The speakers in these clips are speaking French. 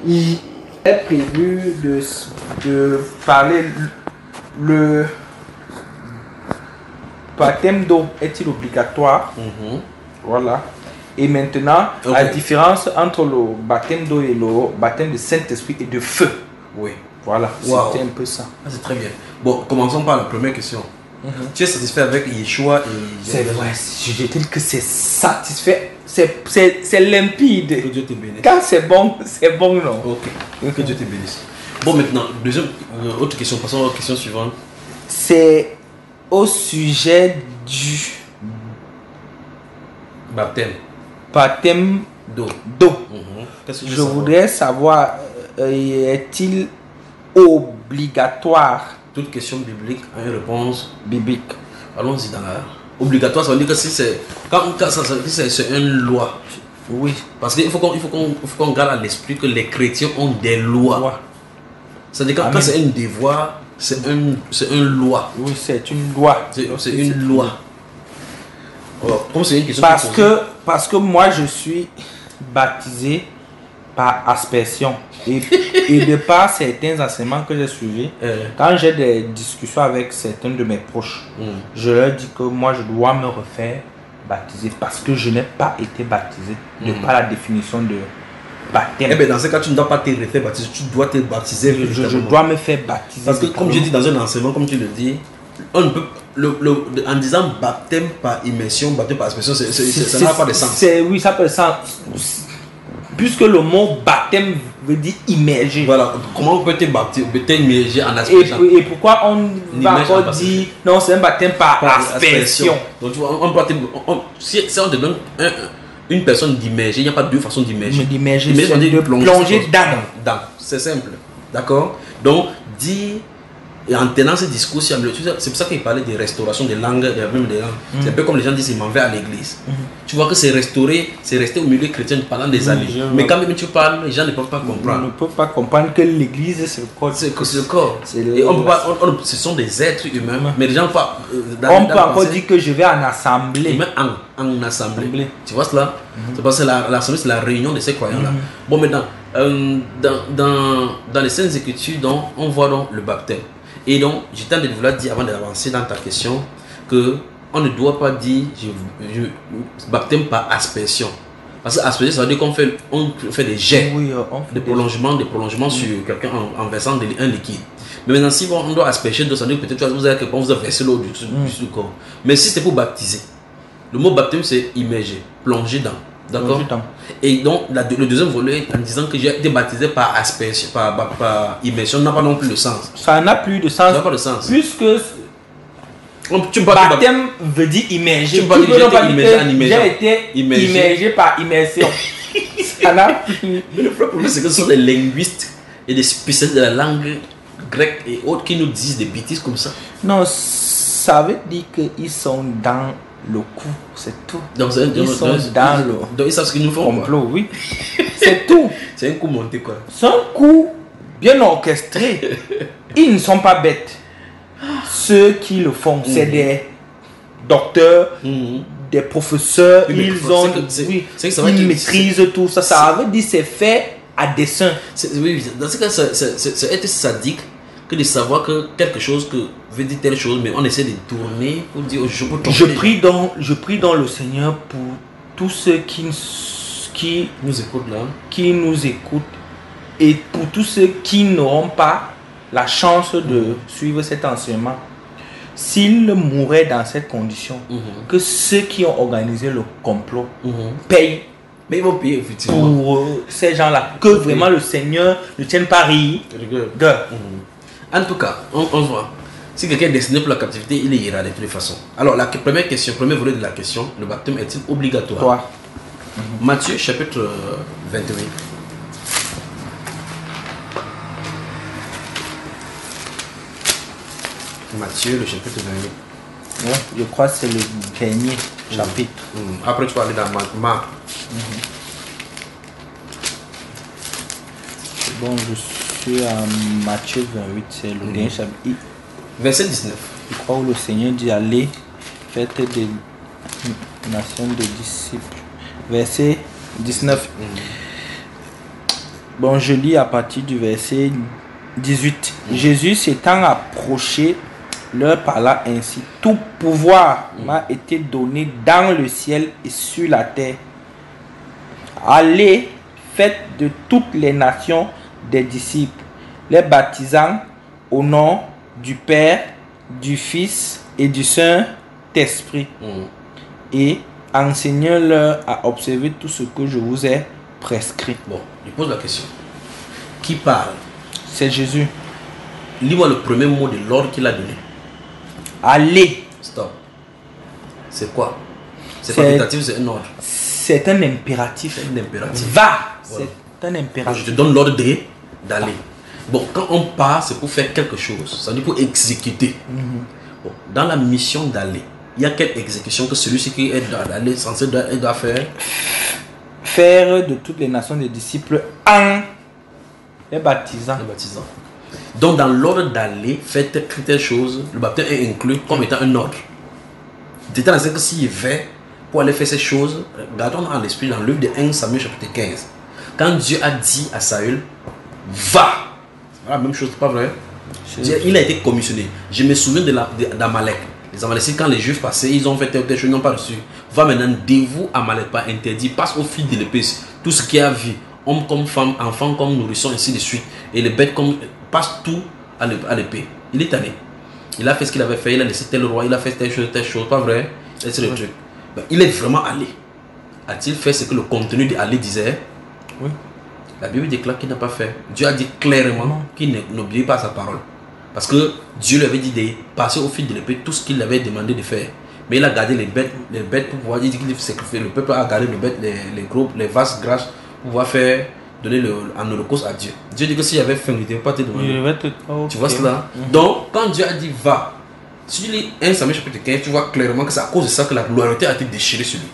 il est prévu de parler le baptême d'eau est-il obligatoire? Voilà. Et maintenant, la différence entre le baptême d'eau et le baptême de Saint-Esprit et de feu. Oui. Voilà, c'était un peu ça. C'est très bien. Bon, commençons par la première question. Tu es satisfait avec Yeshua et... C'est vrai, je dis que c'est satisfait. C'est limpide. Que Dieu te bénisse. Quand c'est bon, non. Ok. Que Dieu te bénisse. Bon, maintenant, deuxième, autre question. Passons à la question suivante. C'est au sujet du baptême d'eau. Je voudrais savoir, est-il obligatoire? Toute question biblique a une réponse biblique. Allons-y dans la... Obligatoire, ça veut dire que si c'est... Quand c'est une loi. Oui. Parce qu'il faut qu'on garde à l'esprit que les chrétiens ont des lois. C'est-à-dire que quand c'est un devoir, c'est une loi. Oui, c'est une loi. C'est une loi. Comme c'est une question parce que moi, je suis baptisé par aspersion. Et de par certains enseignements que j'ai suivis, quand j'ai des discussions avec certains de mes proches, je leur dis que moi je dois me refaire baptiser parce que je n'ai pas été baptisé de par la définition de baptême. Eh bien, dans ce cas, tu ne dois pas te refaire baptiser, tu dois te baptiser. Je dois me faire baptiser. Parce que comme je dis dans un enseignement, comme tu le dis, on ne peut, en disant baptême par immersion, baptême par aspersion, ça n'a pas de sens. Oui, ça peut de sens. Puisque le mot baptême veut dire immerger. Voilà, comment on peut te baptiser, immerger en aspersion? Et pourquoi on va encore dire non, c'est un baptême par aspersion? Donc tu vois, si on te donne une personne d'immerger, il n'y a pas deux façons d'immerger. D'immerger, c'est de plonger dans. C'est simple, d'accord? Donc, dire... Et en tenant ce discours, c'est pour ça qu'il parlait de restauration des langues, même des langues. C'est un peu comme les gens disent, ils m'en vais à l'église. Tu vois que c'est rester au milieu chrétien pendant des années. Mais quand même tu parles, les gens ne peuvent pas comprendre. Ils ne peuvent pas comprendre que l'église, c'est le corps. C'est le corps. Et ce sont des êtres humains. Mais les gens on peut encore dire que je vais en assemblée. Même en assemblée. Tu vois cela? C'est parce que l'assemblée, c'est la réunion de ces croyants-là. Bon, maintenant, dans les Saintes Écritures, on voit donc le baptême. Et donc, je t'ai de vouloir dire avant d'avancer dans ta question que on ne doit pas dire baptême par aspersion. Parce que aspersion, ça veut dire qu'on fait des jets, des prolongements sur quelqu'un en versant un liquide. Mais maintenant, si on doit asperger, ça veut dire peut-être que vous avez versé l'eau du corps. Mais si c'est pour baptiser, le mot baptême c'est immerger, plonger dans. D'accord. Et donc, le deuxième volet, en disant que j'ai été baptisé par aspersion, par immersion, n'a pas non plus de sens. Ça n'a plus de sens. Ça n'a pas de sens. Puisque baptême veut dire immerger. J'ai été immergé par immersion. Ça n'a plus. Le problème, c'est que ce sont des linguistes et des spécialistes de la langue grecque et autres qui nous disent des bêtises comme ça. Non, ça veut dire qu'ils sont dans le coup, c'est tout. Donc, ils sont dans le donc ils savent ce qu'ils nous font complot, oui. C'est tout. C'est un coup monté quoi. C'est un coup bien orchestré. Ils ne sont pas bêtes. Ceux qui le font, c'est des docteurs, des professeurs. Ils maîtrisent tout ça. Ça veut dire c'est fait à dessein. Oui, dans ce cas, c'est être sadique que de savoir que quelque chose veut dire telle chose, mais on essaie de tourner pour dire je peux tomber. Je prie donc le Seigneur pour tous ceux qui nous écoutent là, et pour tous ceux qui n'auront pas la chance de suivre cet enseignement. S'ils mouraient dans cette condition, que ceux qui ont organisé le complot payent. Mais ils vont payer effectivement pour ces gens-là, que vraiment le Seigneur ne tienne pas rigueur. En tout cas, on voit. Si quelqu'un est destiné pour la captivité, il ira de toutes les façons. Alors, la première question, premier volet de la question, le baptême est-il obligatoire? Matthieu, chapitre 28. Matthieu, le chapitre 28. Ouais, je crois que c'est le dernier chapitre. Après, tu vas aller dans Marc. Bon, je suis à Matthieu 28, c'est le dernier chapitre. Verset 19. Je crois où le Seigneur dit allez, faites des nations de disciples. Verset 19. Bon, je lis à partir du verset 18. Jésus s'étant approché, leur parla ainsi. Tout pouvoir m'a été donné dans le ciel et sur la terre. Allez, faites de toutes les nations des disciples, les baptisant au nom du Père, du Fils et du Saint-Esprit. Et enseignez-leur à observer tout ce que je vous ai prescrit. Bon, je pose la question. Qui parle? C'est Jésus. Lis-moi le premier mot de l'ordre qu'il a donné. Allez. Stop. C'est quoi? C'est facultatif, c'est un ordre. C'est un impératif. C'est un impératif. Va. Voilà. C'est un impératif. Je te donne l'ordre d'aller. Bon, quand on part, c'est pour faire quelque chose. Ça veut dire pour exécuter. Bon, dans la mission d'aller, il y a quelle exécution que celui-ci qui est d'aller censé doit faire? Faire de toutes les nations des disciples en les baptisant. Donc, dans l'ordre d'aller, faire telle chose, le baptême est inclus comme étant un ordre. D'étant dans ce que s'il va pour aller faire ces choses, regardons dans l'esprit dans le livre de 1 Samuel chapitre 15. Quand Dieu a dit à Saül, va, c'est la même chose, pas vrai? Il a été commissionné. Je me souviens d'Amalek. Les Amalécites, quand les Juifs passaient, ils ont fait telle chose, ils n'ont pas reçu. Va maintenant, dévoue Amalek, pas interdit, passe au fil de l'épée. Tout ce qui a vu, homme comme femme, enfant comme nourrisson, ainsi de suite. Et les bêtes comme passe tout à l'épée. Il est allé. Il a fait ce qu'il avait fait, il a laissé tel roi, il a fait telle chose, pas vrai? C'est le truc. Ben, il est vraiment allé. A-t-il fait ce que le contenu de aller disait? Oui. La Bible déclare qu'il n'a pas fait. Dieu a dit clairement qu'il n'obéit pas à sa parole. Parce que Dieu lui avait dit de passer au fil de l'épée tout ce qu'il avait demandé de faire. Mais il a gardé les bêtes pour pouvoir dire qu'il sacrifier. Le peuple a gardé les bêtes, les groupes, les vases grasses pour pouvoir donner en holocauste à Dieu. Dieu dit que s'il avait faim, il ne devait pas te demander. Tu vois cela? Donc, quand Dieu a dit va, si tu lis 1 Samuel chapitre 15, tu vois clairement que c'est à cause de ça que la loyauté a été déchirée sur lui.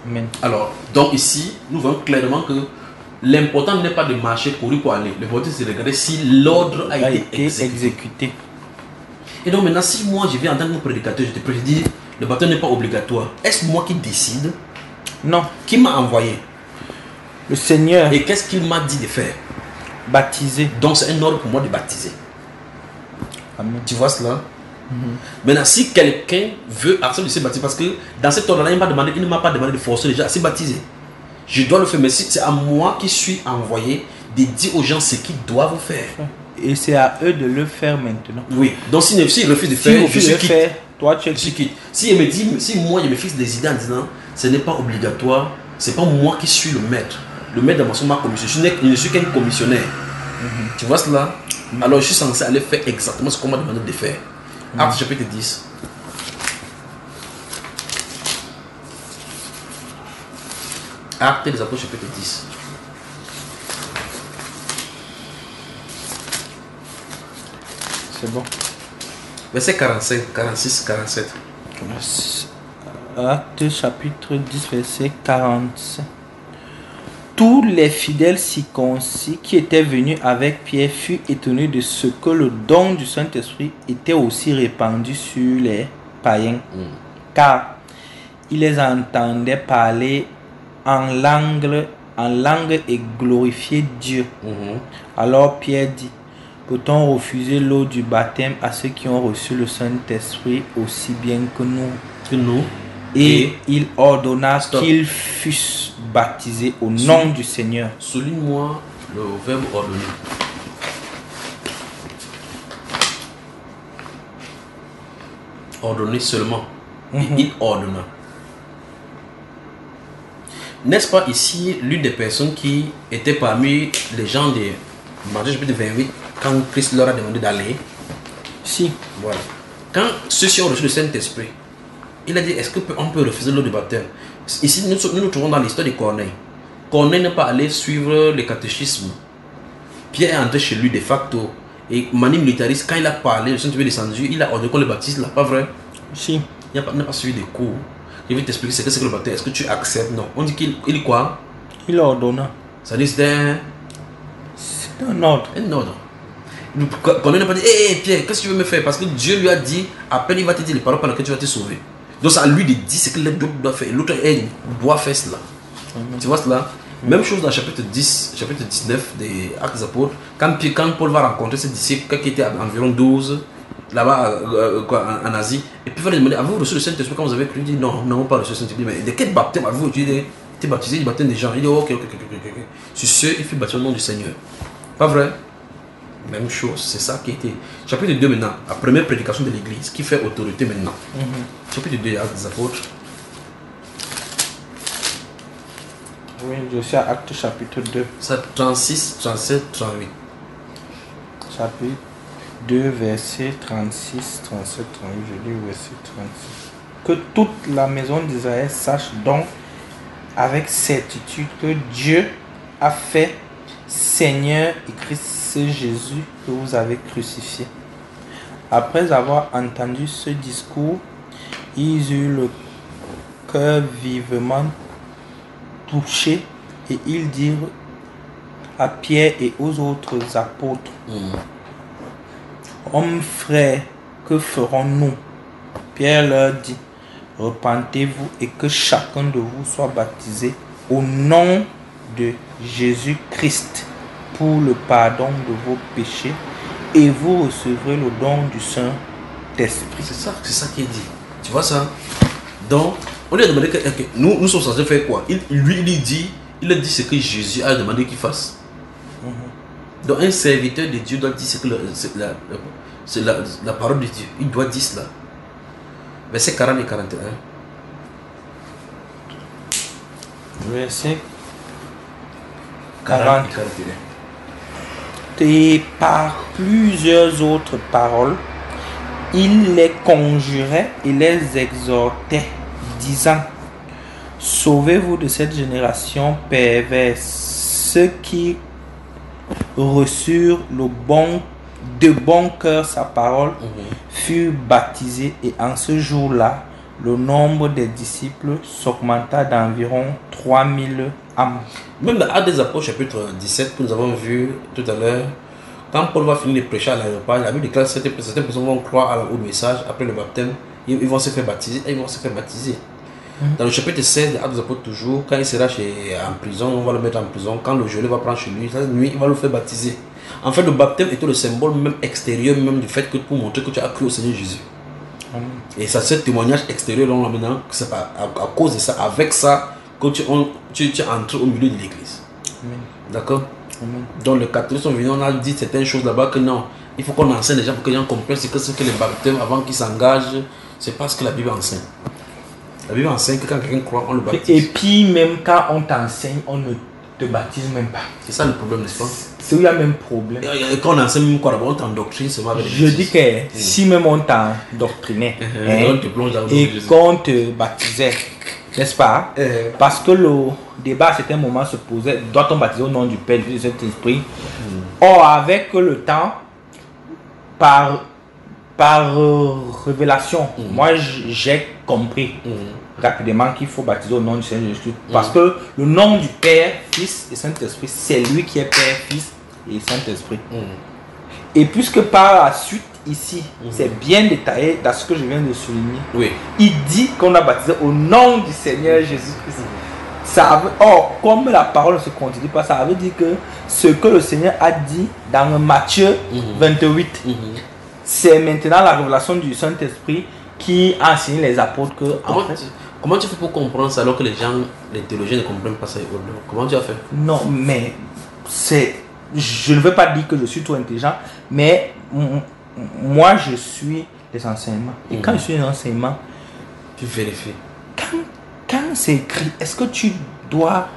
Amen. Alors, donc ici, nous voyons clairement que l'important n'est pas de marcher, courir pour aller. L'important c'est de regarder si l'ordre a été exécuté. Et donc maintenant, si moi je viens en tant que prédicateur, je te prédis, le baptême n'est pas obligatoire. Est-ce moi qui décide? Non. Qui m'a envoyé? Le Seigneur. Et qu'est-ce qu'il m'a dit de faire? Baptiser. Donc c'est un ordre pour moi de baptiser. Amen. Tu vois cela? Maintenant, si quelqu'un veut accepter de se baptiser, parce que dans cet ordre-là, il ne m'a pas demandé de forcer les gens à se baptiser. Je dois le faire, mais c'est à moi qui suis envoyé de dire aux gens ce qu'ils doivent faire. Et c'est à eux de le faire maintenant. Oui. Donc s'ils refusent de faire, je suis quitte. Toi, tu es quitte. Si moi je me fixe des idées en disant ce n'est pas obligatoire, c'est pas moi qui suis le maître. Le maître de ma commission. Je ne suis qu'un commissionnaire. Tu vois cela? Alors je suis censé aller faire exactement ce qu'on m'a demandé de faire. Acte chapitre 10. Acte des Apôtres chapitre 10. C'est bon. Verset 45, 46, 47. Acte chapitre 10, verset 45. Tous les fidèles circoncis qui étaient venus avec Pierre furent étonnés de ce que le don du Saint-Esprit était aussi répandu sur les païens. Car ils les entendaient parler en langue et glorifier Dieu. Alors Pierre dit, peut-on refuser l'eau du baptême à ceux qui ont reçu le Saint-Esprit aussi bien que nous? Et il ordonna qu'ils fussent baptisés au nom du Seigneur. Souligne-moi le verbe ordonner. Ordonner seulement. Et il ordonna. N'est-ce pas ici l'une des personnes qui était parmi les gens de Matthieu chapitre 28 quand Christ leur a demandé d'aller? Si. Voilà. Quand ceux-ci ont reçu le Saint-Esprit, il a dit, est-ce qu'on peut refuser l'eau de baptême? Ici, nous nous trouvons dans l'histoire de Corneille. Corneille n'est pas allé suivre le catéchisme. Pierre est entré chez lui de facto. Et Mani Militaris, quand il a parlé, le Saint-Esprit est descendu, il a ordonné qu'on le baptise là, pas vrai? Si. Il n'a pas suivi des cours. Je vais t'expliquer ce que c'est que le baptême. Est-ce que tu acceptes? Non. On dit qu'il quoi? Il ordonna. Ça dit c'est un ordre. Un ordre. Corneille n'a pas dit, hé Pierre, qu'est-ce que tu veux me faire? Parce que Dieu lui a dit, appelle, il va te dire les paroles par lesquelles tu vas te sauver. Donc c'est à lui de dire ce que l'autre doit faire. L'autre doit faire cela. Tu vois cela? Même chose dans le chapitre 10, chapitre 19 des Actes des Apôtres. Quand Paul va rencontrer ses disciples, qui étaient environ 12, là-bas en Asie, et puis il va lui demander, avez-vous reçu le Saint-Esprit quand vous avez cru? Il dit, non, nous n'avons pas reçu le Saint-Esprit. Mais de quel baptême avez-vous? Il dit, tu es baptisé, il baptême des gens. Il dit, ok. Sur ce, il fut baptisé au nom du Seigneur. Pas vrai? Même chose, c'est ça qui était. Chapitre 2 maintenant, la première prédication de l'église, qui fait autorité maintenant. Chapitre 2 des Actes des Apôtres. Oui, je suis à Acte chapitre 2. 36, 37, 38. Chapitre 2, verset 36, 37, 38. Je lis verset 36. Que toute la maison d'Israël sache donc avec certitude que Dieu a fait Seigneur et Christ Jésus que vous avez crucifié. Après avoir entendu ce discours, ils eurent le cœur vivement touché et ils dirent à Pierre et aux autres apôtres, Hommes frères, que ferons-nous? Pierre leur dit, repentez-vous et que chacun de vous soit baptisé au nom de Jésus-Christ pour le pardon de vos péchés et vous recevrez le don du Saint-Esprit. C'est ça qui est dit. Tu vois ça? Donc, on lui a demandé que nous sommes censés faire quoi? Il a dit ce que Jésus a demandé qu'il fasse. Donc, un serviteur de Dieu doit dire ce que c'est la parole de Dieu. Il doit dire cela. Verset 40 et 41. Verset 40 et 41. Et par plusieurs autres paroles, il les conjurait et les exhortait, disant, sauvez-vous de cette génération perverse. Ceux qui reçurent de bon cœur sa parole furent baptisés, et en ce jour-là, le nombre des disciples s'augmenta d'environ 3000 âmes. Même dans Actes des Apôtres, chapitre 17, que nous avons vu tout à l'heure, quand Paul va finir de prêcher à l'aéroport, il a vu que certaines personnes vont croire au message après le baptême, ils vont se faire baptiser et ils vont se faire baptiser. Dans le chapitre 16 des Actes des Apôtres, toujours, quand il sera en prison, on va le mettre en prison. Quand le geôlier va prendre chez lui, la nuit, il va le faire baptiser. En fait, le baptême était le symbole même extérieur, même du fait que pour montrer que tu as cru au Seigneur Jésus. Et ça, ce témoignage extérieur, là, maintenant, c'est pas à cause de ça, avec ça, que tu entres au milieu de l'église. D'accord? Dans le catholique, on a dit certaines choses là-bas que non, il faut qu'on enseigne les gens pour que les gens comprennent ce que c'est que les baptêmes avant qu'ils s'engagent. C'est pas ce que la Bible enseigne. La Bible enseigne que quand quelqu'un croit, on le baptise. Et puis, même quand on t'enseigne, on ne te baptise même pas. C'est ça le problème, n'est-ce pas? C'est où il y a même problème. Et quand on enseigne même quoi, on t'endoctrine, c'est mal. Je dis que si même on t'endoctrinait et qu'on te baptisait, n'est-ce pas? Parce que le débat à certains moments se posait, doit-on baptiser au nom du Père, du Saint-Esprit? Or, avec le temps, par révélation, moi j'ai compris rapidement qu'il faut baptiser au nom du Seigneur Jésus. Parce que le nom du Père, Fils et Saint-Esprit, c'est lui qui est Père, Fils et Saint-Esprit. Et puisque par la suite, ici, c'est bien détaillé dans ce que je viens de souligner, il dit qu'on a baptisé au nom du Seigneur Jésus-Christ. Or, comme la parole ne se contredit pas, ça veut dire que ce que le Seigneur a dit dans Matthieu 28, c'est maintenant la révélation du Saint-Esprit qui a enseigné les apôtres que... Comment tu fais pour comprendre ça alors que les théologiens ne comprennent pas ça? Comment tu as fait? Non, mais je ne veux pas dire que je suis trop intelligent, mais moi je suis les enseignements. Et quand je suis les enseignements, tu vérifies. Quand c'est écrit, est-ce que tu dois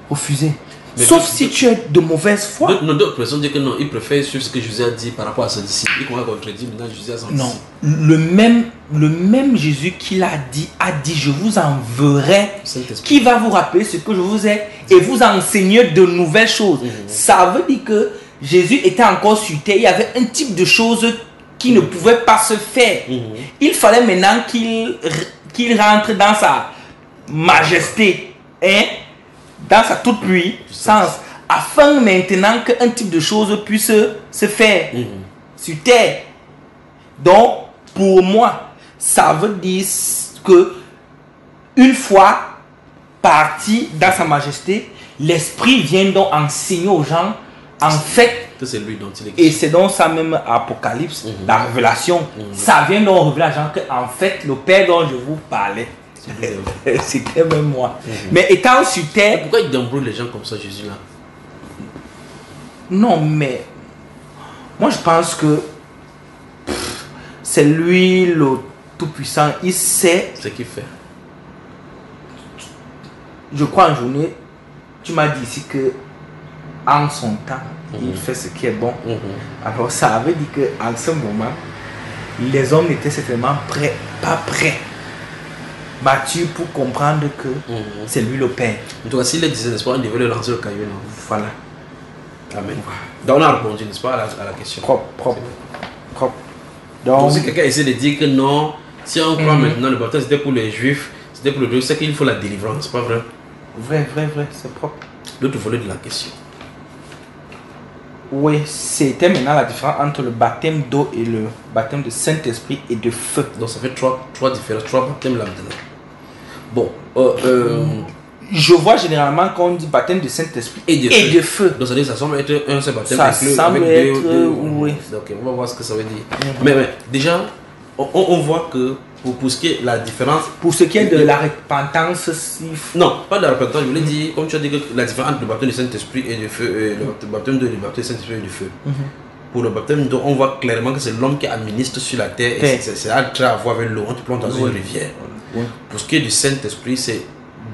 refuser? Sauf si tu es de mauvaise foi. D'autres personnes disent que non, ils préfèrent suivre ce que Jésus a dit par rapport à ses disciples. Ils commencent à contredire maintenant Jésus à son disciple. Non, le même Jésus qui l'a dit, a dit, je vous enverrai, qui va vous rappeler ce que je vous ai et vous enseigner de nouvelles choses. Ça veut dire que Jésus était encore sur terre, il y avait un type de choses qui ne pouvaient pas se faire. Il fallait maintenant qu'il rentre dans sa majesté, dans sa toute puissance, afin maintenant qu'un type de choses puisse se faire sur terre. Donc, pour moi, ça veut dire que une fois partie dans sa majesté, l'esprit vient donc enseigner aux gens, en fait, que c'est lui dont il est et question. c'est donc ça même Apocalypse, la révélation, ça vient donc révéler aux gens que en fait, le Père dont je vous parlais, c'était même moi. Mais étant sur terre, Pourquoi il débrouille les gens comme ça, Jésus là? non, mais moi je pense que c'est lui le tout-puissant. Il sait, C'est ce qu'il fait. je crois en journée, tu m'as dit ici que en son temps, il fait ce qui est bon. Alors ça veut dire qu'en ce moment, les hommes n'étaient certainement pas prêts, battus pour comprendre que c'est lui le Père. En tout cas, s'il est désespoir, on devait le lancer le caillou. Non? Voilà. Amen. Donc on a répondu, n'est-ce pas, à la question. Propre. Donc Donc, si quelqu'un essaie de dire que non, si on croit maintenant le baptême c'était pour les juifs, c'était pour les juifs, c'est qu'il faut la délivrance, c'est pas vrai? vrai, c'est propre. L'autre volet de la question. Oui, c'était maintenant la différence entre le baptême d'eau et le baptême de Saint-Esprit et de feu. Donc ça fait trois différences, trois baptêmes là maintenant. Bon, Je vois généralement qu'on dit baptême de Saint-Esprit et de feu. Donc ça veut dire que ça semble être un seul baptême. Ça semble être, oui. Ok, on va voir ce que ça veut dire. Mais déjà, on voit que pour ce qui est la différence. Pour ce qui est de la repentance, non, pas de la repentance, je voulais dire, comme tu as dit, que la différence entre le baptême du Saint-Esprit et du feu, le baptême du Saint-Esprit et du feu. Pour le baptême d'eau, on voit clairement que c'est l'homme qui administre sur la terre et c'est à voir avec l'eau, on te plonge dans une rivière. Pour ce qui est du Saint-Esprit, c'est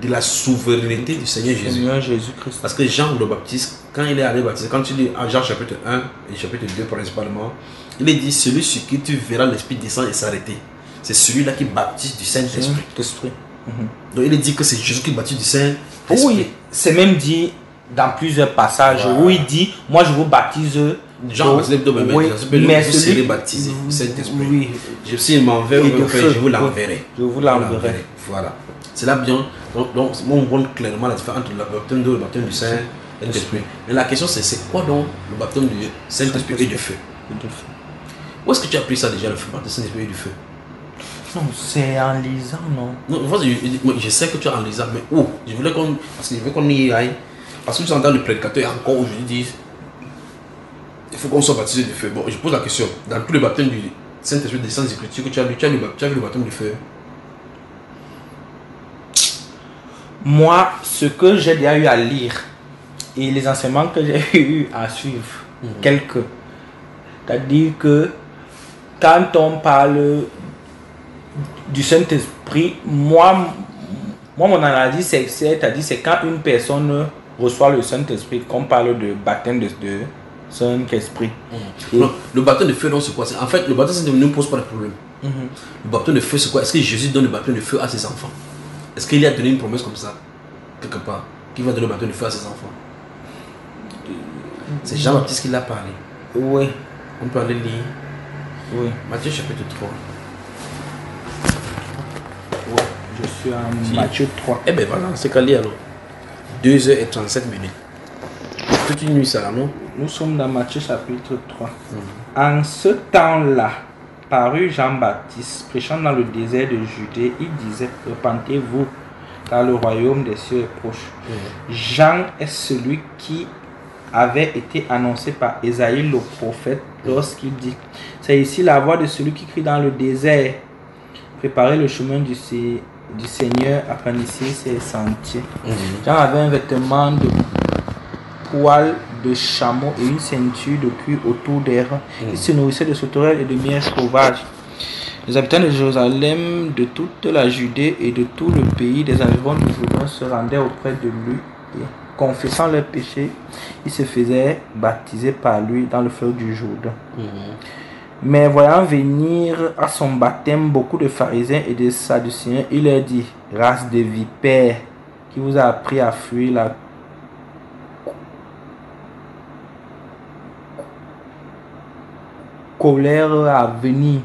de la souveraineté du Seigneur Jésus-Christ. Parce que Jean le Baptiste, quand il est allé baptiser, quand tu lis en Jean chapitre 1 et chapitre 2 principalement, il est dit celui sur qui tu verras l'Esprit descendre et s'arrêter. C'est celui-là qui baptise du Saint-Esprit. Donc il est dit que c'est Jésus qui baptise du Saint-Esprit. Oui, c'est même dit dans plusieurs passages où il dit, moi je vous baptise. Jean baptise mais vous serez baptisé du Saint-Esprit. Oui. Si il m'en veut, je vous l'enverrai. Je vous l'enverrai. Voilà. C'est là bien. Donc, on voit clairement la différence entre le baptême d'eau et le baptême du Saint-Esprit. Mais la question c'est quoi donc le baptême du Saint-Esprit et du feu? Où est-ce que tu as pris ça déjà, le baptême du Saint-Esprit et du feu? Non, c'est en lisant, non? Non, je sais que tu es en lisant, mais où? Je voulais qu'on y aille. Parce que tu entends le prédicateur et encore aujourd'hui dire il faut qu'on soit baptisé du feu. Bon, je pose la question. Dans tous les baptêmes du Saint-Esprit, des Saintes Écritures que tu as lu, tu as vu le baptême du feu? Moi, ce que j'ai déjà eu à lire et les enseignements que j'ai eu à suivre, quelques. C'est-à-dire que quand on parle du Saint-Esprit, moi mon analyse, c'est-à-dire c'est quand une personne reçoit le Saint-Esprit qu'on parle de baptême de Saint-Esprit. Le baptême de feu, donc c'est quoi? En fait, le baptême de feu ne pose pas de problème. Le baptême de feu, c'est quoi? Est-ce que Jésus donne le baptême de feu à ses enfants? Est-ce qu'il a donné une promesse comme ça, quelque part, qu'il va donner le baptême de feu à ses enfants? C'est Jean-Baptiste qui l'a parlé. Oui. On peut aller lire. Oui. Matthieu chapitre 3. Oui, je suis en Matthieu 3. Eh bien voilà, c'est qu'à lire alors. 2h37. Toute une nuit ça, non? Nous sommes dans Matthieu chapitre 3. En ce temps-là, parut Jean-Baptiste, prêchant dans le désert de Judée. Il disait, repentez-vous, car le royaume des cieux est proche. Jean est celui qui avait été annoncé par Ésaïe le prophète lorsqu'il dit, c'est ici la voix de celui qui crie dans le désert, préparez le chemin du Seigneur, aplanissez ses sentiers. Jean avait un vêtement de poils de chameau et une ceinture de cuir autour des reins. Il se nourrissait de sauterelles et de miel sauvage. Les habitants de Jérusalem, de toute la Judée et de tout le pays des environs du Jourdain se rendaient auprès de lui et, confessant leurs péchés, ils se faisaient baptiser par lui dans le fleuve du Jourdain. Mais voyant venir à son baptême beaucoup de pharisiens et de sadducéens, il leur dit, race de vipères, qui vous a appris à fuir la colère à venir.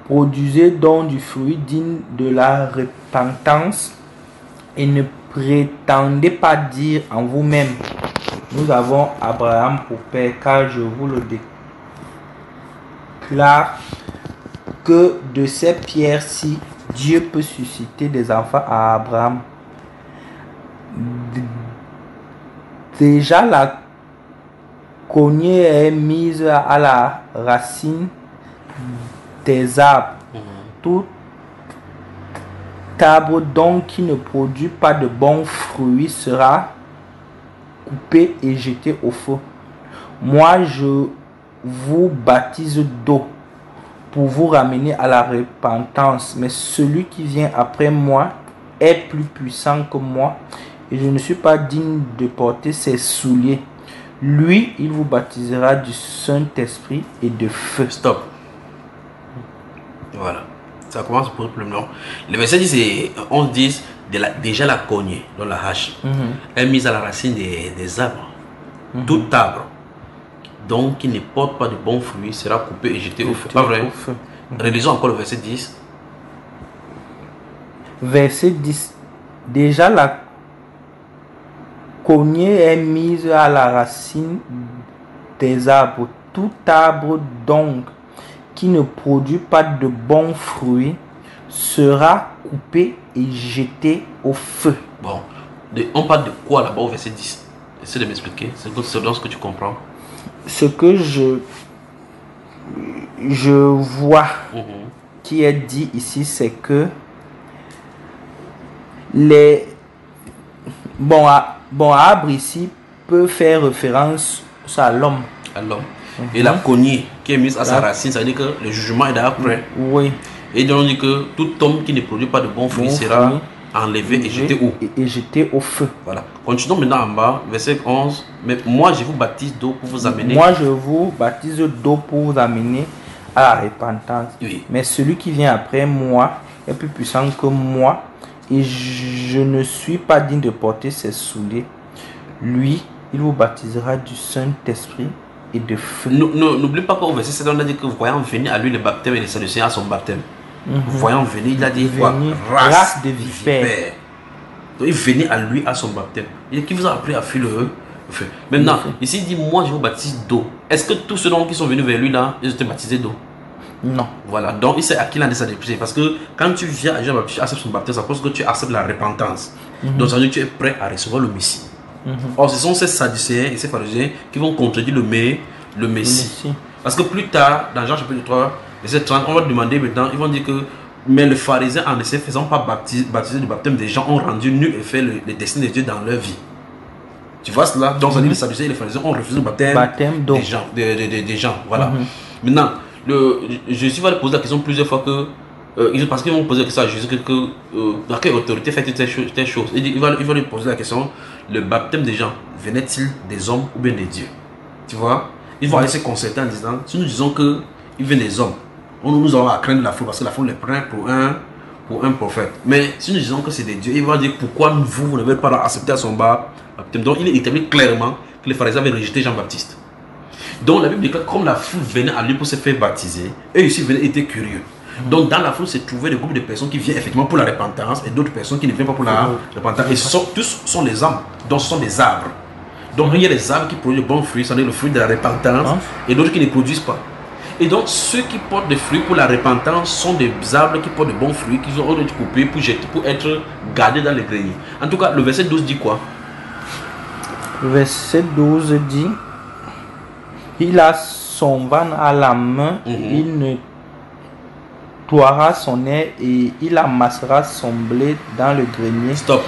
Produisez donc du fruit digne de la repentance et ne prétendez pas dire en vous-même, nous avons Abraham pour père, car je vous le déclare que de ces pierres-ci, Dieu peut susciter des enfants à Abraham. Déjà la cognée est mise à la racine des arbres. Tout arbre donc qui ne produit pas de bons fruits sera coupé et jeté au feu. Moi, je vous baptise d'eau pour vous ramener à la repentance, mais celui qui vient après moi est plus puissant que moi et je ne suis pas digne de porter ses souliers. Lui, il vous baptisera du Saint-Esprit et de feu. Stop. Voilà. Ça commence pour le nom. Le verset 10 et 11 disent déjà la cognée, dans la hache, est mise à la racine des arbres. Tout arbre, donc qui ne porte pas de bons fruits, sera coupé et jeté au feu. Pas vrai? Relisons encore le verset 10. Verset 10. Déjà la cognée est mise à la racine des arbres. Tout arbre donc qui ne produit pas de bons fruits sera coupé et jeté au feu. Bon, on parle de quoi là-bas au verset 10? Essaie de m'expliquer, c'est dans ce que tu comprends. Ce que je vois qui est dit ici, c'est que les arbre ici peut faire référence à l'homme. À l'homme. Et la cognée qui est mise à sa racine, ça veut dire que le jugement est d'après. Prêt. Oui. Et donc on dit que tout homme qui ne produit pas de bons fruits sera enlevé et jeté où? Et jeté au feu. Voilà. Continuons maintenant en bas, verset 11. Mais moi je vous baptise d'eau pour vous amener. Moi je vous baptise d'eau pour vous amener à la repentance. Oui. Mais celui qui vient après moi est plus puissant que moi et je ne suis pas digne de porter ses souliers. Lui, il vous baptisera du Saint-Esprit et de feu. N'oublie pas qu'au verset 7, on a dit que voyant venir à lui le baptême et les Sadducéens à son baptême. Voyant venir, il a dit quoi? Race de vipères. Donc il venait à lui à son baptême. Il dit qui vous a appris à fuir le feu. Maintenant, ici il dit moi je vous baptise d'eau. Est-ce que tous ceux qui sont venus vers lui là, ils étaient baptisés d'eau? Non. Voilà, donc il s'est acquis la naissance des péchés. Parce que quand tu viens à Jean-Baptiste, tu acceptes son baptême, c'est parce que tu acceptes la repentance. Donc ça veut dire que tu es prêt à recevoir le Messie. Or, ce sont ces Sadducéens et ces pharisiens qui vont contredire le Messie. Parce que plus tard, dans Jean chapitre 3, verset 30, on va demander maintenant, ils vont dire que mais les pharisiens, en ne se faisant pas baptiser du baptême des gens, ont rendu nul et fait les desseins de Dieu dans leur vie. Tu vois cela? Donc, ça dit que les Sadducéens et les pharisiens ont refusé le baptême des gens. Voilà. Maintenant, Jésus va poser la question plusieurs fois que. Parce qu'ils vont poser la question à Jésus dans quelle autorité fait-il telle chose? Il va lui poser la question, le baptême des gens venait-il des hommes ou bien des dieux? Tu vois? Il va aller se concerter en disant, si nous disons qu'il vient des hommes, nous avons à craindre la foule parce que la foule les prend pour un prophète. Mais si nous disons que c'est des dieux, il va dire pourquoi vous n'avez pas accepté à son baptême. Donc il établit clairement que les pharisiens avaient rejeté Jean-Baptiste. Donc la Bible dit que comme la foule venait à lui pour se faire baptiser, eux ici étaient curieux. Donc dans la foule se trouvaient des groupes de personnes qui viennent effectivement pour la repentance et d'autres personnes qui ne viennent pas pour la repentance. Et tous sont des hommes, donc ce sont des arbres. Donc il y a des arbres qui produisent de bons fruits, c'est-à-dire le fruit de la repentance, et d'autres qui ne produisent pas. Et donc ceux qui portent des fruits pour la repentance sont des arbres qui portent de bons fruits, qui ont été coupés pour être gardés dans les greniers. En tout cas, le verset 12 dit quoi? Le verset 12 dit, il a son van à la main, il ne son nez et il amassera son blé dans le grenier. Stop.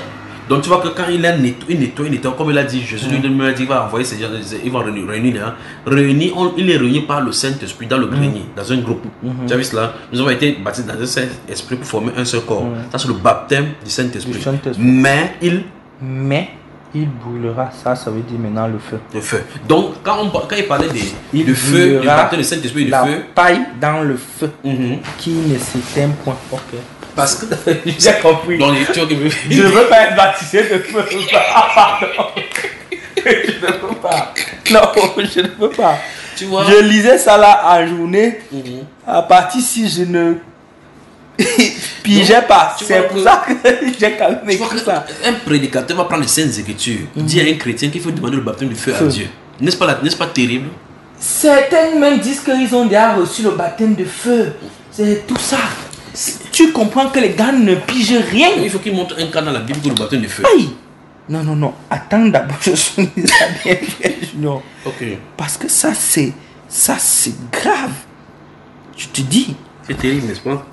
Donc tu vois que quand il nettoie, comme il a dit, Jésus lui a dit, il va envoyer ces gens, il va réunir. Il est réuni par le Saint-Esprit dans le grenier, dans un groupe. Tu as vu cela? Nous avons été baptisés dans un Saint-Esprit pour former un seul corps. Ça c'est le baptême du Saint-Esprit. Mais il brûlera, ça veut dire maintenant le feu. Le feu. Donc, quand il parlait de feu, du baptême du Saint-Esprit, la paille dans le feu qui ne s'éteint point. Ok. Parce que j'ai compris. Donc, je ne veux pas être baptisé de feu. Pardon. Je ne peux pas. Non, je ne peux pas. Tu vois? Je lisais ça là en journée. À partir si je ne pigeais pas. C'est pour ça que j'ai quand même écrit ça. Un prédicateur va prendre les Saintes Écritures, dit à un chrétien qu'il faut demander le baptême du feu à Dieu. N'est-ce pas terrible? Certains même disent qu'ils ont déjà reçu le baptême de feu. C'est tout ça. Tu comprends que les gars ne pigent rien. Il faut qu'ils montrent un cas dans la Bible pour le baptême de feu. Aïe. Non, non, non. Attends d'abord, je souligne ça bien, Junior. Ok. Parce que ça, c'est grave. Je te dis. C'est terrible, n'est-ce pas?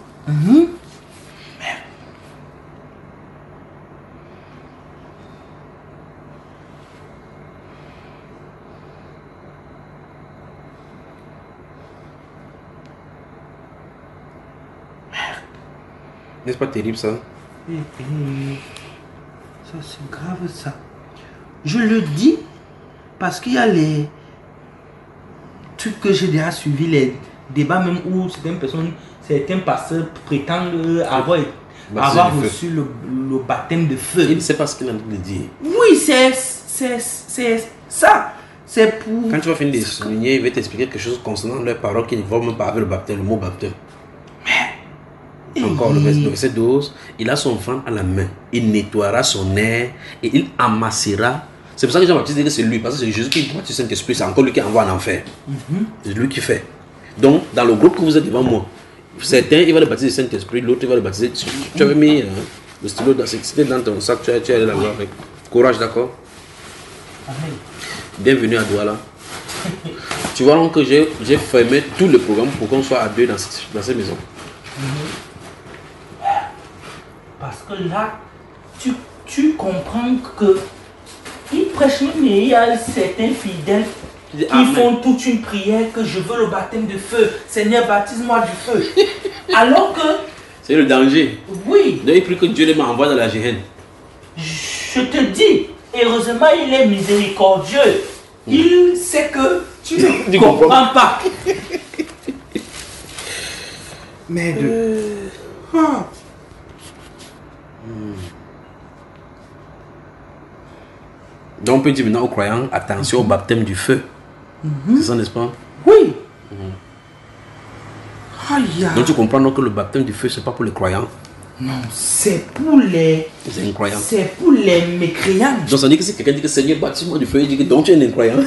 N'est-ce pas terrible ça? Ça c'est grave ça. Je le dis parce qu'il y a les trucs que j'ai déjà suivi, les débats même où certains pasteurs prétendent avoir reçu le baptême de feu. Il ne sait pas ce qu'il a envie de dire. Oui, c'est ça. C'est pour... Quand tu vas finir de souligner, il va t'expliquer quelque chose concernant leurs paroles qui ne vont même pas avec le baptême, le mot baptême. Encore le verset 12, il a son ventre à la main, il nettoiera son nez et il amassera. C'est pour ça que Jean-Baptiste dit que c'est lui, parce que c'est Jésus qui baptise le Saint-Esprit, c'est encore lui qui envoie en enfer. C'est lui qui fait. Donc, dans le groupe que vous êtes devant moi, certains, il va le baptiser le Saint-Esprit, l'autre, il va le baptiser. Tu avais mis le stylo dans ton sac, tu es allé là-bas avec courage, d'accord? Bienvenue à Douala. Tu vois donc que j'ai fermé tout le programme pour qu'on soit à deux dans cette maison. Parce que là, tu comprends que il prêche, mais il y a certains fidèles qui font toute une prière que je veux le baptême de feu. Seigneur, baptise-moi du feu. Alors que... C'est le danger. Oui. Donc il prie que Dieu les m'envoie dans la géhenne. Je te dis, heureusement, il est miséricordieux. Il sait que tu ne comprends pas. Mais Donc on peut dire maintenant aux croyants, attention au baptême du feu. C'est ça, n'est-ce pas? Oui. Donc tu comprends donc que le baptême du feu, c'est pas pour les croyants. Non, c'est pour les incroyants. C'est pour les mécréants. Donc ça veut dire que si quelqu'un dit que Seigneur, baptise-moi du feu, il dit que donc tu es un incroyant.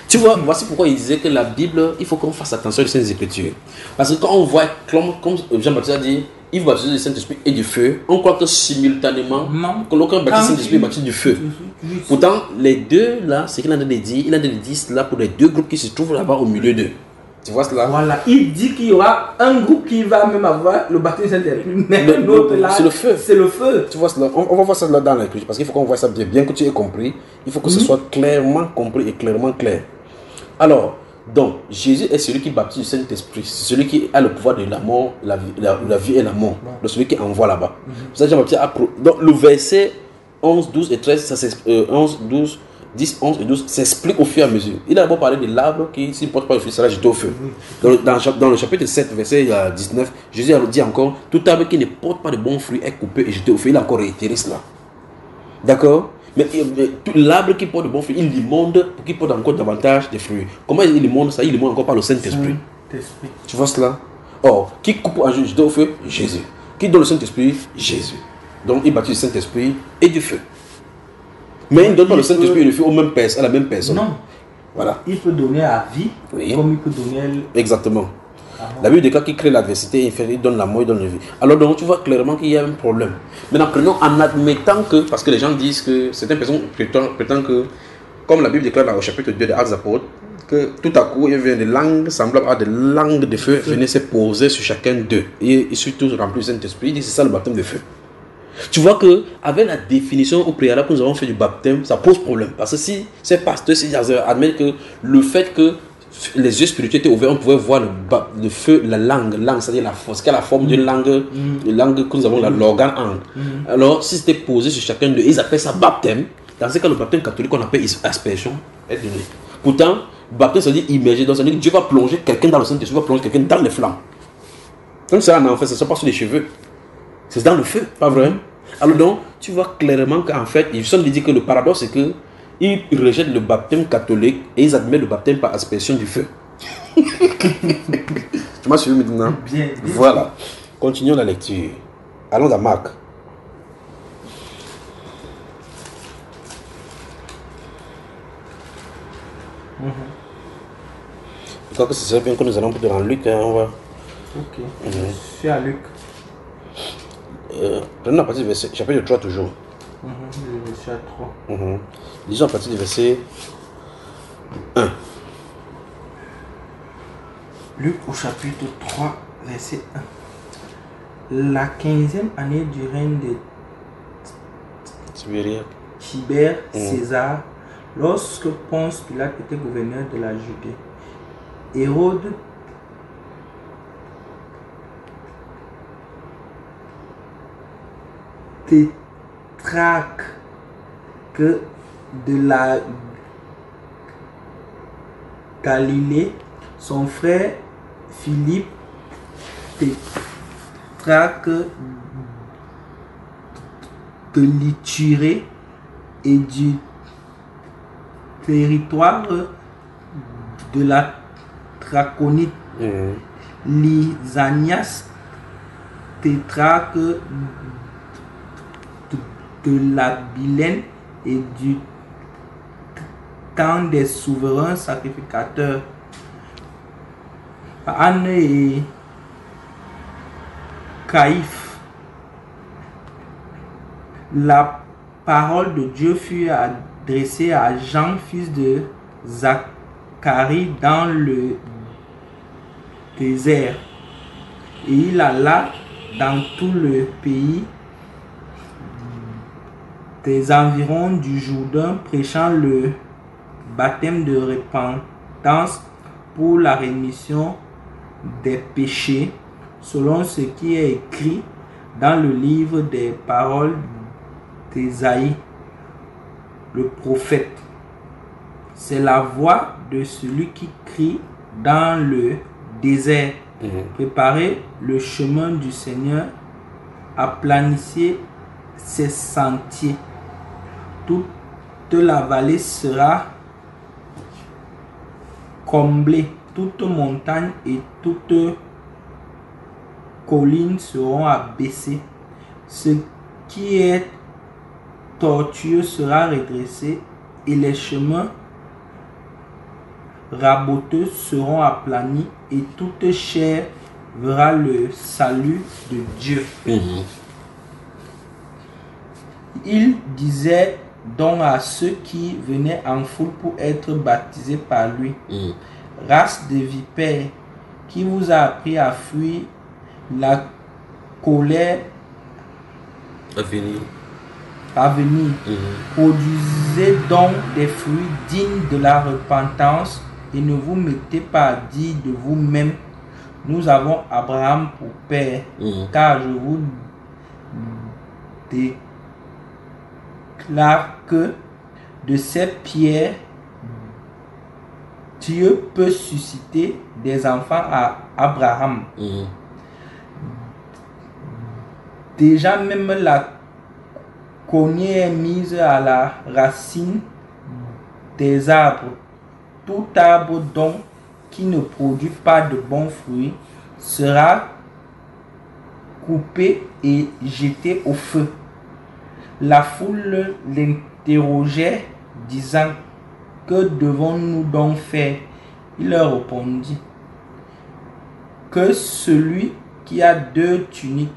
Tu vois, voici pourquoi il disait que la Bible, il faut qu'on fasse attention aux Saintes Écritures. Parce que quand on voit, comme Jean-Baptiste a dit, il va baptiser du Saint-Esprit et du feu, on croit que simultanément, que l'autre baptise du Saint-Esprit baptise du feu. Pourtant, les deux là, c'est qu'il a dit, il a dit cela pour les deux groupes qui se trouvent là-bas au milieu d'eux. Tu vois cela? Voilà, il dit qu'il y aura un groupe qui va même avoir le baptême du Saint-Esprit, mais l'autre là, c'est le feu. C'est le feu. Tu vois cela? On va voir ça là dans l'Écriture, parce qu'il faut qu'on voit ça bien que tu aies compris. Il faut que ce soit clairement compris et clairement clair. Alors, donc, Jésus est celui qui baptise du Saint-Esprit. C'est celui qui a le pouvoir de la mort, la vie et la mort. Donc, celui qui envoie là-bas. Ça, Jean-Baptiste a donc, le verset 11, 12 et 13, ça 11, 12, 10, 11 et 12 s'explique au fur et à mesure. Il a d'abord parlé de l'arbre qui, s'il ne porte pas le fruit, sera jeté au feu. Dans le chapitre 7, verset 19, Jésus a dit encore, tout arbre qui ne porte pas de bons fruits est coupé et jeté au feu. Il a encore réitéré cela. D'accord? Mais l'arbre qui porte de bons fruits, il l'immonde pour qu'il porte encore davantage de fruits. Comment il l'immonde ça? Il l'immonde encore par le Saint-Esprit. Tu vois cela? Or, qui coupe un jeté au feu? Jésus. Qui donne le Saint-Esprit? Jésus. Donc, il baptise du Saint-Esprit et du feu. Mais il ne donne pas le Saint-Esprit et le feu à la même personne. Non. Voilà. Il peut donner à vie, oui, comme il peut donner... Exactement. La Bible déclare qu'il crée l'adversité, il donne la mort, il donne la vie. Alors donc tu vois clairement qu'il y a un problème. Maintenant prenons en admettant que, parce que les gens disent que certaines personnes prétendent que, comme la Bible déclare au chapitre 2 des Actes des Apôtres, que tout à coup il y avait des langues semblables à des langues de feu venaient se poser sur chacun d'eux. Et surtout remplis du Saint-Esprit, il dit c'est ça le baptême de feu. Tu vois que avec la définition au préalable que nous avons fait du baptême, ça pose problème. Parce que si ces pasteurs admettent que le fait que les yeux spirituels étaient ouverts, on pouvait voir le feu, la langue, c'est-à-dire la force, qui a la forme d'une langue, langue que nous avons, l'organe âme. Alors, si c'était posé sur chacun d'eux, ils appellent ça baptême. Dans ce cas, le baptême catholique, on appelle aspersion, est donné. Pourtant, baptême, ça veut dire immerger. Donc, ça veut dire que Dieu va plonger quelqu'un dans le Saint-Esprit, va plonger quelqu'un dans les flammes. Comme ça, en enfer, ça ne se passe pas sur les cheveux. C'est dans le feu, pas vrai? Alors donc, tu vois clairement qu'en fait, ils sont dit que le paradoxe, c'est que ils rejettent le baptême catholique et ils admettent le baptême par aspersion du feu. Tu m'as suivi maintenant? Bien. Voilà. Continuons la lecture. Allons à Marc. Je crois que c'est bien que nous allons dans Luc. Hein, on va. Ok. Je suis à Luc. Prenons à partir du verset, chapitre 3 toujours. Le verset 3. Lisons à partir du verset 1. Luc au chapitre 3, verset 1. La 15e année du règne de Tibère César, lorsque Ponce Pilate était gouverneur de la Judée, Hérode Tétrarque de la Galilée, son frère Philippe Tétrarque de l'Iturie et du territoire de la Traconite, Lysanias Tétrarque de la Bilène et du temps des souverains sacrificateurs, Anne et Caïphe. La parole de Dieu fut adressée à Jean, fils de Zacharie, dans le désert. Et il alla dans tout le pays des environs du Jourdain, prêchant le baptême de repentance pour la rémission des péchés, selon ce qui est écrit dans le livre des paroles d'Ésaïe, le prophète. C'est la voix de celui qui crie dans le désert. Préparez le chemin du Seigneur, aplanissez ses sentiers. Toute la vallée sera comblée, toute montagne et toute colline seront abaissées. Ce qui est tortueux sera redressé et les chemins raboteux seront aplanis et toute chair verra le salut de Dieu. Il disait donc à ceux qui venaient en foule pour être baptisés par lui: race de vipères, qui vous a appris à fuir la colère à venir. Produisez donc des fruits dignes de la repentance et ne vous mettez pas à dire de vous-même: nous avons Abraham pour père. Car je vous déclare que de ces pierres, Dieu peut susciter des enfants à Abraham. Déjà même la cognée est mise à la racine des arbres. Tout arbre donc qui ne produit pas de bons fruits sera coupé et jeté au feu. La foule l'interrogeait, disant: que devons-nous donc faire? Il leur répondit: que celui qui a 2 tuniques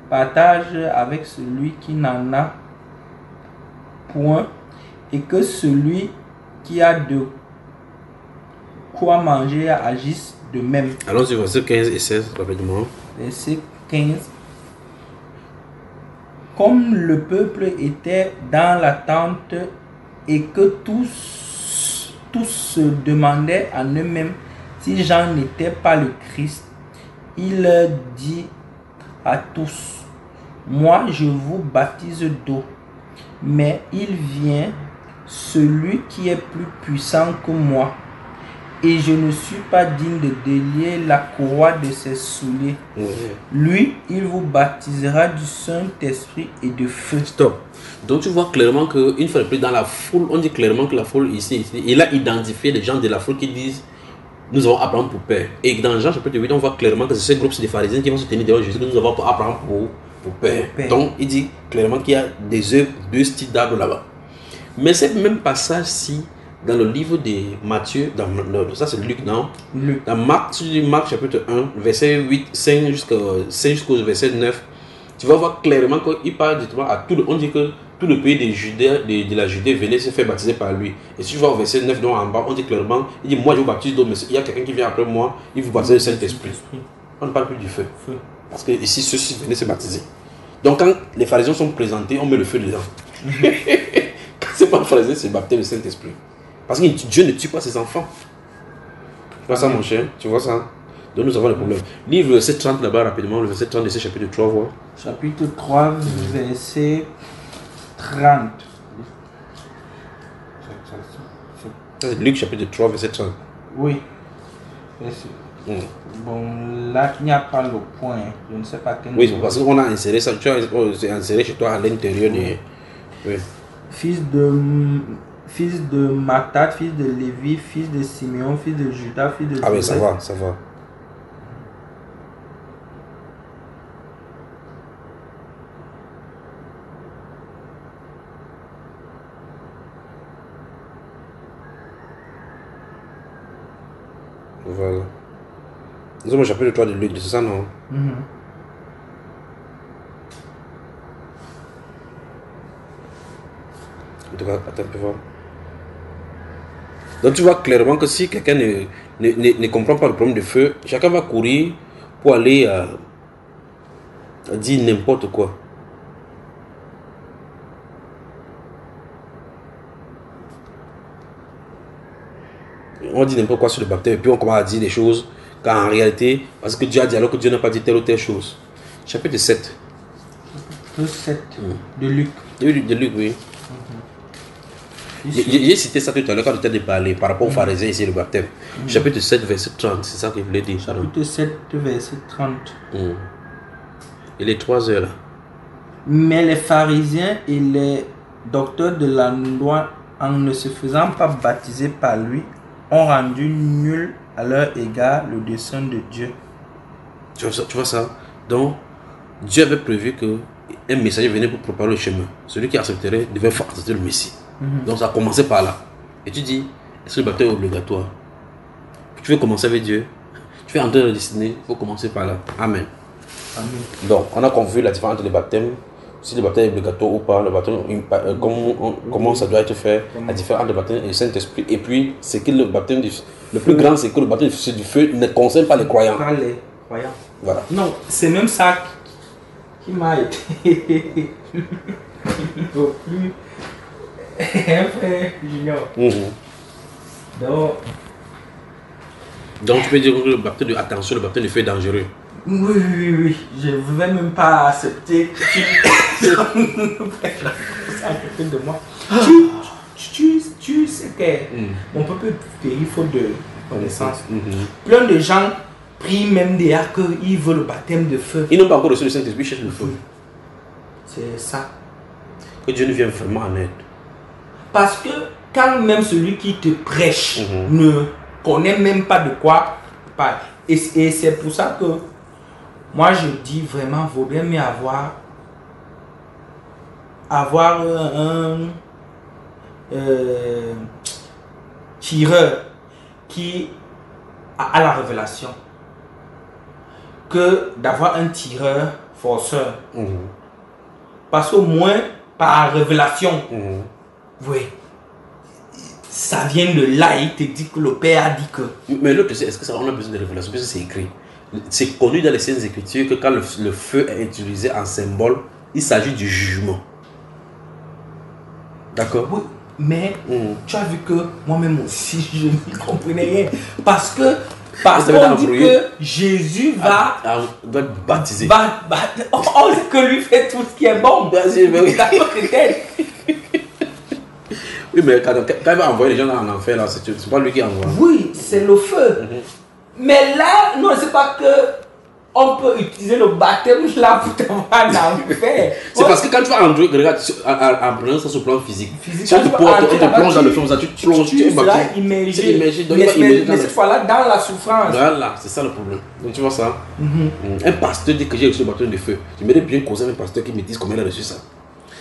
partage avec celui qui n'en a point, et que celui qui a de quoi manger agisse de même. Allons-y, verset 15 et 16, rapidement. Verset 15. Comme le peuple était dans l'attente et que tous se demandaient en eux-mêmes si Jean n'était pas le Christ, il dit à tous: moi je vous baptise d'eau, mais il vient celui qui est plus puissant que moi, et je ne suis pas digne de délier la courroie de ses souliers. Lui, il vous baptisera du Saint-Esprit et de feu. Stop. Donc tu vois clairement qu'une fois de plus dans la foule, on dit clairement que la foule ici, il a identifié les gens de la foule qui disent: nous avons Abraham pour père. Et dans Jean chapitre 8, on voit clairement que c'est ce groupe de pharisiens qui vont se tenir devant Jésus, que nous avons Abraham pour père. Donc il dit clairement qu'il y a des œuvres, 2 styles d'arbres là-bas. Mais ce même passage-ci, dans le livre de Matthieu, ça c'est Luc, non? Dans Marc chapitre 1, verset 8, 5 jusqu'au verset 9, tu vas voir clairement qu'il parle justement à tout le... On dit que tout le pays de la Judée venait se faire baptiser par lui. Et si tu vas au verset 9 donc en bas, on dit clairement, il dit, moi je vous baptise d'eau, mais il y a quelqu'un qui vient après moi, il vous baptise du Saint-Esprit. On ne parle plus du feu. Parce que ici, ceux-ci venaient se baptiser. Donc quand les pharisiens sont présentés, on met le feu dedans. Quand c'est pas le pharisien, c'est baptême du Saint-Esprit. Parce que Dieu ne tue pas ses enfants. Tu vois ça, mon cher? Tu vois ça? Donc nous avons le problème. Livre le verset 30 là-bas rapidement, le verset 30 de ce chapitre 3, voir. Chapitre 3, verset 30. C'est Luc chapitre 3, verset 30. Oui. Bon, là, il n'y a pas le point. Je ne sais pas quel. Oui, parce qu'on a inséré ça. Tu as inséré chez toi à l'intérieur des. Oui. Fils de Matthat, fils de Lévi, fils de Simeon, fils de Judas, fils de. Ah oui, ça va, ça va. Voilà. Nous avons le chapitre 3 de Luc, c'est ça, non? En tout cas, attends, tu vois. Donc tu vois clairement que si quelqu'un ne comprend pas le problème de feu, chacun va courir pour aller dire n'importe quoi. On dit n'importe quoi sur le baptême et puis on commence à dire des choses quand en réalité, parce que Dieu a dit alors que Dieu n'a pas dit telle ou telle chose. Chapitre 7. Chapitre 7 de Luc. De Luc, oui. J'ai cité ça tout à l'heure quand tu as parlé par rapport aux pharisiens ici, le baptême. Chapitre 7, verset 30, c'est ça que je voulais dire. Chapitre 7, verset 30. Il est 3 heures là. Mais les pharisiens et les docteurs de la loi, en ne se faisant pas baptiser par lui, ont rendu nul à leur égard le dessein de Dieu. Tu vois ça? Donc, Dieu avait prévu qu'un messager venait pour préparer le chemin. Celui qui accepterait devait faire accepter le Messie. Donc ça a commencé par là. Et tu dis, est-ce que le baptême est obligatoire? Tu veux commencer avec Dieu? Tu veux entrer dans la destinée? Il faut commencer par là. Amen. Amen. Donc, on a compris la différence entre les baptêmes. Si le baptême est obligatoire ou pas, le baptême, comment ça doit être fait, la différence entre le baptême et le Saint-Esprit. Et puis, c'est que le baptême le plus grand, c'est que le baptême du feu ne concerne pas les croyants. Pas les croyants. Voilà. Non, c'est même ça qui m'a été le plus un frère junior. Donc, tu peux dire que le baptême de attention, le baptême de feu est dangereux. Oui. Je ne vais même pas accepter que tu à côté de moi. Tu sais que mon peuple périt faute de connaissance. Plein de gens prient même déjà qu'ils veulent le baptême de feu. Ils n'ont pas encore reçu le Saint-Esprit, ils cherchent le feu. C'est ça. Que Dieu nous vienne vraiment en aide. Parce que quand même celui qui te prêche ne connaît même pas de quoi parler. Et c'est pour ça que moi je dis vraiment, il vaudrait mieux avoir un tireur qui a la révélation que d'avoir un tireur forceur. Parce qu'au moins par révélation, oui, ça vient de là, il te dit que le Père a dit que. Mais l'autre, est-ce que ça, on a besoin de révélation? Parce que c'est écrit. C'est connu dans les Saintes Écritures que quand le feu est utilisé en symbole, il s'agit du jugement. D'accord? Oui, mais tu as vu que moi-même aussi, je n'y comprenais rien. Parce qu'on dit que Jésus va baptiser. On dit que lui fait tout ce qui est bon. D'accord, peut-être. Oui, mais quand il va envoyer les gens en enfer, là, c'est pas lui qui envoie. Oui, c'est le feu. Mais là, non, c'est pas que on peut utiliser le baptême là pour t'envoyer en enfer. C'est parce que quand tu vas en regarde, en prenant ça sur le plan physique, si on te plonge dans le feu, tu plonges, tu es immergé. Mais cette fois-là, dans la souffrance. Voilà, c'est ça le problème. Donc tu vois ça. Un pasteur dit que j'ai reçu le baptême de feu. J'aimerais bien causer avec un pasteur qui me dise comment il a reçu ça.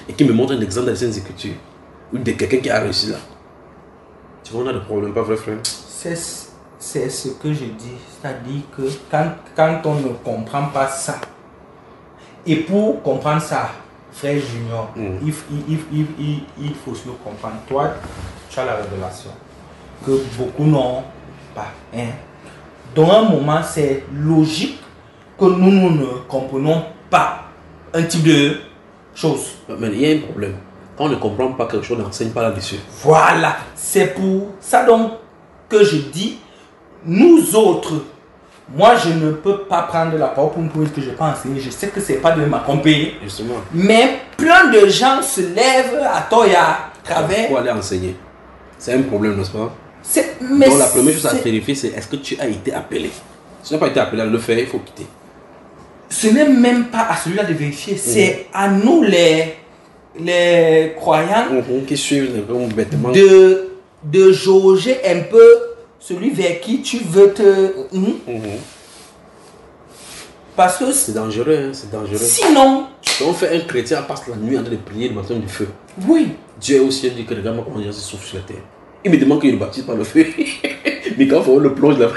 Et qui me montre un exemple dans les Saintes Écritures. Ou de quelqu'un qui a réussi là. Tu vois, on a des problèmes, pas vrai, frère? C'est ce que je dis. C'est-à-dire que quand on ne comprend pas ça, Et pour comprendre ça, frère Junior, il faut se le comprendre. Toi, tu as la révélation que beaucoup n'ont pas. Hein? Dans un moment, c'est logique que nous ne comprenons pas un type de chose. Mais il y a un problème. Quand on ne comprend pas quelque chose, on n'enseigne pas là-dessus. Voilà, c'est pour ça donc que je dis, nous autres, moi je ne peux pas prendre la parole pour me prouver que je n'ai pas enseigné. Je sais que ce n'est pas de m'accompagner. Justement. Mais plein de gens se lèvent à tort et à travers. Pour aller enseigner. C'est un problème, n'est-ce pas? Mais donc la première chose à vérifier, c'est est-ce que tu as été appelé? Si tu n'as pas été appelé à le faire, il faut quitter. Ce n'est même pas à celui-là de vérifier, c'est à nous les croyants qui suivent bêtement de jauger un peu celui vers qui tu veux te... Parce que c'est dangereux, hein, c'est dangereux. Sinon... Quand on fait un chrétien passe la nuit en train de prier le baptême du feu. Oui. Dieu est aussi dit que regarde-moi comment Dieu se souffle sur la terre. Il me demande qu'il le baptise par le feu. Mais quand on le plonge là-bas...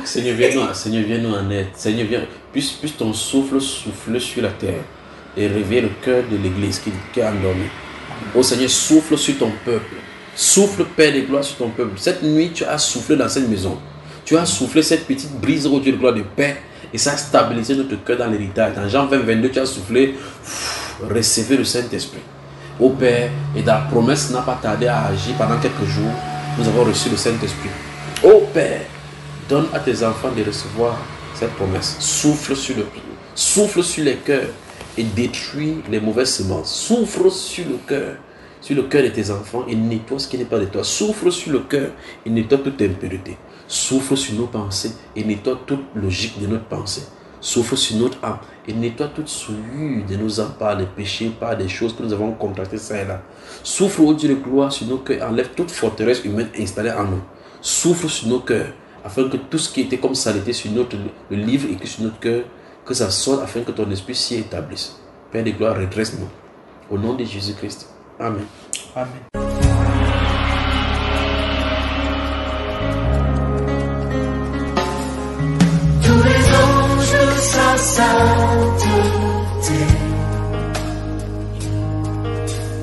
Seigneur, viens nous en aide. Seigneur, viens. Puisse ton souffle souffler sur la terre et réveiller le cœur de l'église qui est endormi. Oh Seigneur, souffle sur ton peuple. Souffle, Père de gloire, sur ton peuple. Cette nuit, tu as soufflé dans cette maison. Tu as soufflé cette petite brise, oh Dieu de gloire, de paix. Et ça a stabilisé notre cœur dans l'héritage. Dans Jean 20, 22, tu as soufflé. Recevez le Saint-Esprit. Oh Père, et ta promesse n'a pas tardé à agir pendant quelques jours. Nous avons reçu le Saint-Esprit. Oh Père, donne à tes enfants de recevoir cette promesse. Souffle sur les cœurs et détruis les mauvaises semences. Souffle sur le cœur de tes enfants et nettoie ce qui n'est pas de toi. Souffle sur le cœur et nettoie toute impureté. Souffle sur nos pensées et nettoie toute logique de notre pensée. Souffle sur notre âme et nettoie toute souillure de nos âmes par des péchés, par des choses que nous avons contractées ça et là. Souffle au Dieu de gloire sur nos cœurs, enlève toute forteresse humaine installée en nous. Souffle sur nos cœurs afin que tout ce qui était comme saleté sur le livre écrit sur notre cœur, que ça sorte afin que ton esprit s'y établisse. Père de gloire, redresse-nous. Au nom de Jésus-Christ. Amen. Amen. Tous les anges de sa sainteté,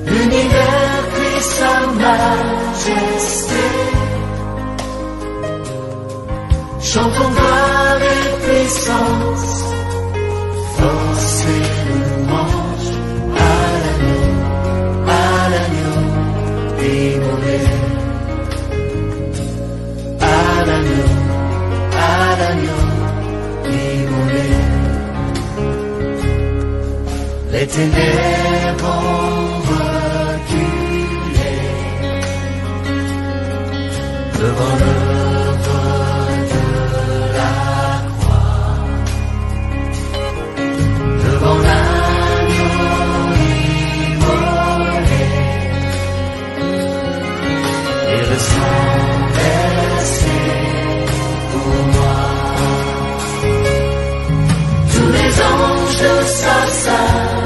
l'univers crie sa majesté. Chantons gloire et puissance, force et louange à l'agneau immolé, à l'agneau immolé. Les ténèbres ont reculé devant l'œuvre de la croix, devant l'agneau immolé, et le sang versé pour moi. Tous les anges de sa sainteté